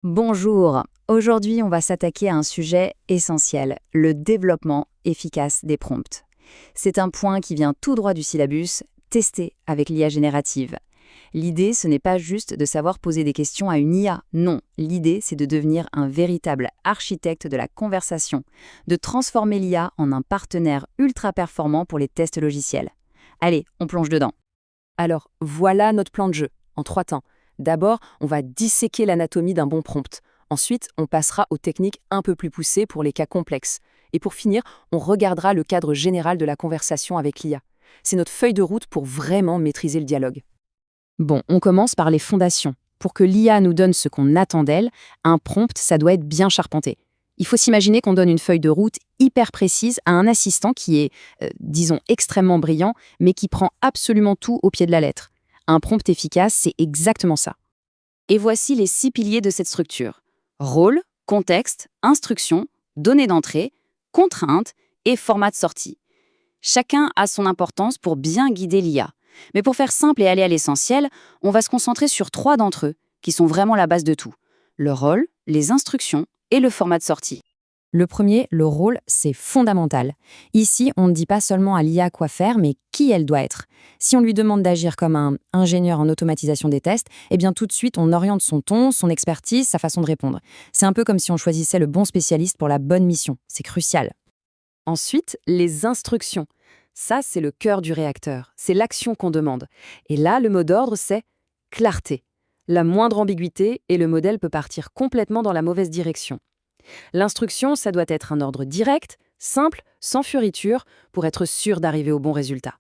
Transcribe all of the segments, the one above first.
Bonjour, aujourd'hui on va s'attaquer à un sujet essentiel, le développement efficace des prompts. C'est un point qui vient tout droit du syllabus, testé avec l'IA générative. L'idée, ce n'est pas juste de savoir poser des questions à une IA, non, l'idée c'est de devenir un véritable architecte de la conversation, de transformer l'IA en un partenaire ultra performant pour les tests logiciels. Allez, on plonge dedans. Alors, voilà notre plan de jeu, en 3 temps. D'abord, on va disséquer l'anatomie d'un bon prompt. Ensuite, on passera aux techniques un peu plus poussées pour les cas complexes. Et pour finir, on regardera le cadre général de la conversation avec l'IA. C'est notre feuille de route pour vraiment maîtriser le dialogue. Bon, on commence par les fondations. Pour que l'IA nous donne ce qu'on attend d'elle, un prompt, ça doit être bien charpenté. Il faut s'imaginer qu'on donne une feuille de route hyper précise à un assistant qui est, disons, extrêmement brillant, mais qui prend absolument tout au pied de la lettre. Un prompt efficace, c'est exactement ça. Et voici les 6 piliers de cette structure. Rôle, contexte, instruction, données d'entrée, contraintes et format de sortie. Chacun a son importance pour bien guider l'IA. Mais pour faire simple et aller à l'essentiel, on va se concentrer sur 3 d'entre eux, qui sont vraiment la base de tout. Le rôle, les instructions et le format de sortie. Le premier, le rôle, c'est fondamental. Ici, on ne dit pas seulement à l'IA quoi faire, mais qui elle doit être. Si on lui demande d'agir comme un ingénieur en automatisation des tests, eh bien tout de suite, on oriente son ton, son expertise, sa façon de répondre. C'est un peu comme si on choisissait le bon spécialiste pour la bonne mission. C'est crucial. Ensuite, les instructions. Ça, c'est le cœur du réacteur. C'est l'action qu'on demande. Et là, le mot d'ordre, c'est clarté. La moindre ambiguïté et le modèle peut partir complètement dans la mauvaise direction. L'instruction, ça doit être un ordre direct, simple, sans fioriture, pour être sûr d'arriver au bon résultat.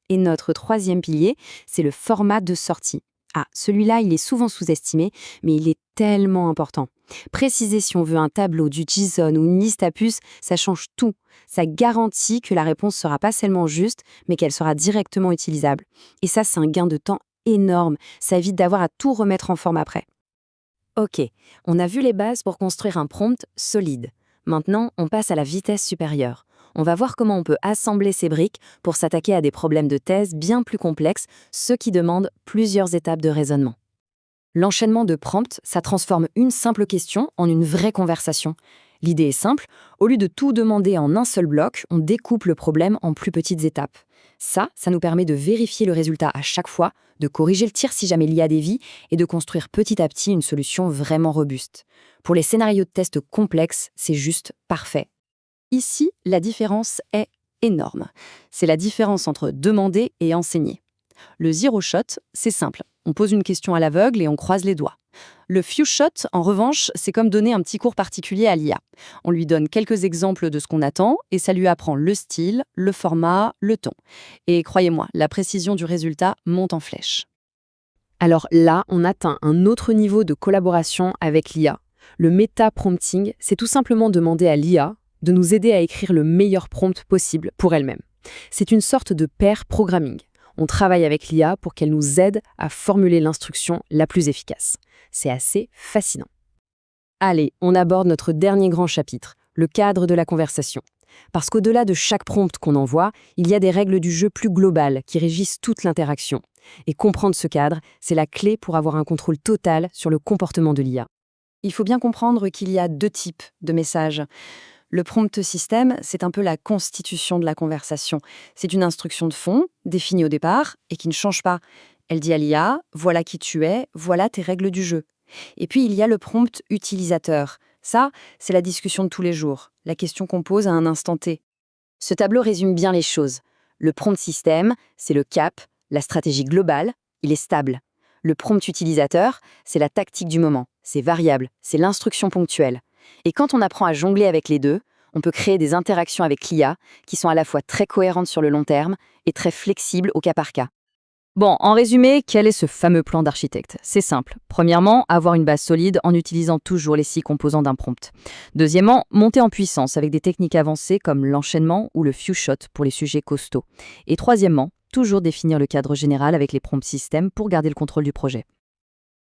Et notre 3e pilier, c'est le format de sortie. Ah, celui-là, il est souvent sous-estimé, mais il est tellement important. Préciser si on veut un tableau, du JSON ou une liste à puces, ça change tout. Ça garantit que la réponse sera pas seulement juste, mais qu'elle sera directement utilisable. Et ça, c'est un gain de temps énorme. Ça évite d'avoir à tout remettre en forme après. Ok, on a vu les bases pour construire un prompt solide. Maintenant, on passe à la vitesse supérieure. On va voir comment on peut assembler ces briques pour s'attaquer à des problèmes de thèse bien plus complexes, ceux qui demandent plusieurs étapes de raisonnement. L'enchaînement de prompts, ça transforme une simple question en une vraie conversation. L'idée est simple, au lieu de tout demander en un seul bloc, on découpe le problème en plus petites étapes. Ça nous permet de vérifier le résultat à chaque fois, de corriger le tir si jamais l'IA dévie et de construire petit à petit une solution vraiment robuste. Pour les scénarios de test complexes, c'est juste parfait. Ici, la différence est énorme. C'est la différence entre demander et enseigner. Le zero shot, c'est simple. On pose une question à l'aveugle et on croise les doigts. Le few shot, en revanche, c'est comme donner un petit cours particulier à l'IA. On lui donne quelques exemples de ce qu'on attend et ça lui apprend le style, le format, le ton. Et croyez-moi, la précision du résultat monte en flèche. Alors là, on atteint un autre niveau de collaboration avec l'IA. Le meta-prompting, c'est tout simplement demander à l'IA de nous aider à écrire le meilleur prompt possible pour elle-même. C'est une sorte de pair programming. On travaille avec l'IA pour qu'elle nous aide à formuler l'instruction la plus efficace. C'est assez fascinant. Allez, on aborde notre dernier grand chapitre, le cadre de la conversation. Parce qu'au-delà de chaque prompt qu'on envoie, il y a des règles du jeu plus globales qui régissent toute l'interaction. Et comprendre ce cadre, c'est la clé pour avoir un contrôle total sur le comportement de l'IA. Il faut bien comprendre qu'il y a 2 types de messages. Le prompt système, c'est un peu la constitution de la conversation. C'est une instruction de fond, définie au départ, et qui ne change pas. Elle dit à l'IA, voilà qui tu es, voilà tes règles du jeu. Et puis il y a le prompt utilisateur. Ça, c'est la discussion de tous les jours, la question qu'on pose à un instant T. Ce tableau résume bien les choses. Le prompt système, c'est le cap, la stratégie globale, il est stable. Le prompt utilisateur, c'est la tactique du moment, c'est variable, c'est l'instruction ponctuelle. Et quand on apprend à jongler avec les deux, on peut créer des interactions avec l'IA qui sont à la fois très cohérentes sur le long terme et très flexibles au cas par cas. Bon, en résumé, quel est ce fameux plan d'architecte? C'est simple. Premièrement, avoir une base solide en utilisant toujours les 6 composants d'un prompt. Deuxièmement, monter en puissance avec des techniques avancées comme l'enchaînement ou le few shot pour les sujets costauds. Et troisièmement, toujours définir le cadre général avec les prompts systèmes pour garder le contrôle du projet.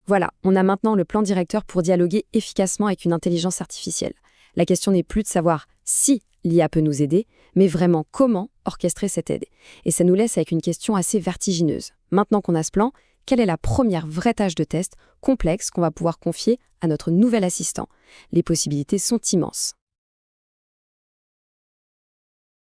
Voilà, on a maintenant le plan directeur pour dialoguer efficacement avec une intelligence artificielle. La question n'est plus de savoir si l'IA peut nous aider, mais vraiment comment orchestrer cette aide. Et ça nous laisse avec une question assez vertigineuse. Maintenant qu'on a ce plan, quelle est la première vraie tâche de test complexe qu'on va pouvoir confier à notre nouvel assistant? Les possibilités sont immenses.